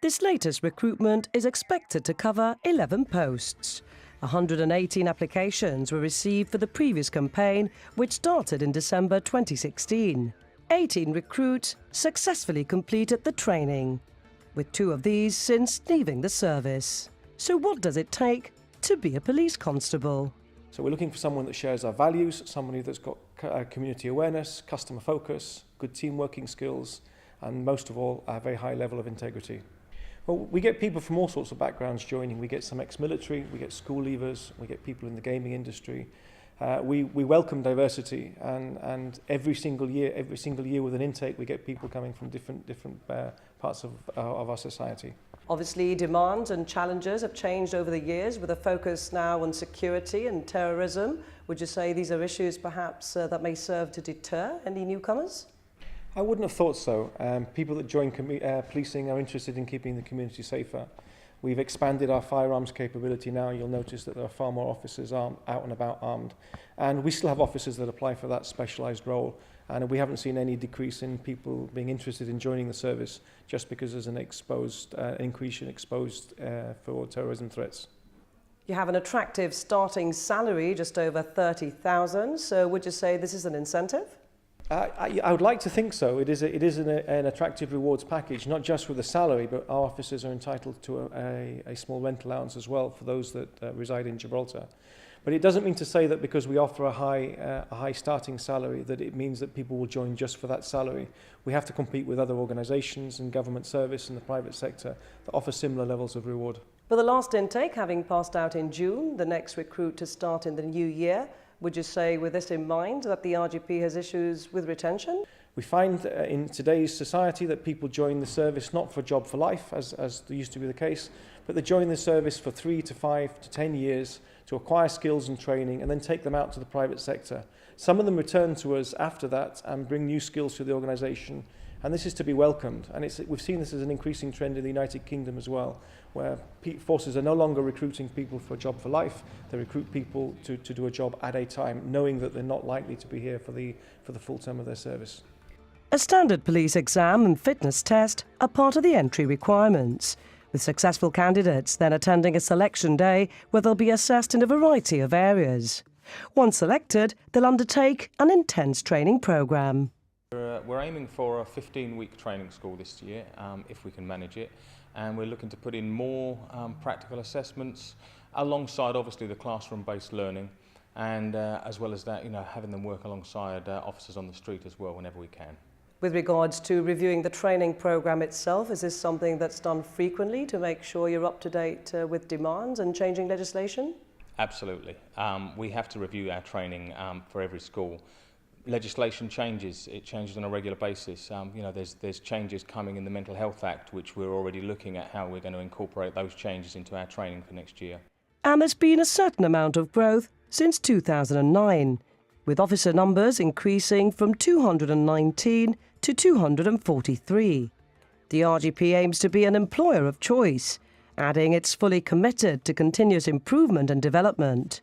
This latest recruitment is expected to cover 11 posts. 118 applications were received for the previous campaign, which started in December 2016. 18 recruits successfully completed the training, with 2 of these since leaving the service. So what does it take to be a police constable? So we're looking for someone that shares our values, somebody that's got community awareness, customer focus, good team working skills, and most of all, a very high level of integrity. Well, we get people from all sorts of backgrounds joining. We get some ex-military, we get school leavers, we get people in the gaming industry. We welcome diversity, and every single year with an intake, we get people coming from different parts of our society. Obviously, demands and challenges have changed over the years, with a focus now on security and terrorism. Would you say these are issues perhaps that may serve to deter any newcomers? I wouldn't have thought so. People that join policing are interested in keeping the community safer. We've expanded our firearms capability now. You'll notice that there are far more officers out and about armed. And we still have officers that apply for that specialised role. And we haven't seen any decrease in people being interested in joining the service just because there's an increase in exposed for terrorism threats. You have an attractive starting salary, just over 30,000. So would you say this is an incentive? I would like to think so. It is an attractive rewards package, not just with the salary, but our officers are entitled to a small rental allowance as well for those that reside in Gibraltar. But it doesn't mean to say that because we offer a high starting salary that it means that people will join just for that salary. We have to compete with other organisations and government service and the private sector that offer similar levels of reward. For the last intake having passed out in June, the next recruit to start in the new year, would you say, with this in mind, that the RGP has issues with retention? We find in today's society that people join the service not for a job for life, as used to be the case, but they join the service for 3 to 5 to 10 years to acquire skills and training and then take them out to the private sector. Some of them return to us after that and bring new skills to the organisation, and this is to be welcomed. And we've seen this as an increasing trend in the United Kingdom as well, where forces are no longer recruiting people for a job for life. They recruit people to do a job at a time, knowing that they're not likely to be here for the full term of their service. A standard police exam and fitness test are part of the entry requirements, with successful candidates then attending a selection day where they'll be assessed in a variety of areas. Once selected, they'll undertake an intense training programme. We're aiming for a 15-week training school this year, if we can manage it, and we're looking to put in more practical assessments alongside obviously the classroom-based learning, and as well as that, having them work alongside officers on the street as well whenever we can. With regards to reviewing the training programme itself, is this something that's done frequently to make sure you're up to date with demands and changing legislation? Absolutely. We have to review our training for every school. Legislation changes, it changes on a regular basis. There's changes coming in the Mental Health Act, which we're already looking at how we're going to incorporate those changes into our training for next year. And there's been a certain amount of growth since 2009, with officer numbers increasing from 219 to 243. The RGP aims to be an employer of choice, adding it's fully committed to continuous improvement and development.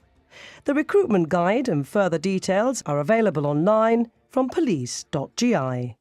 The recruitment guide and further details are available online from police.gi.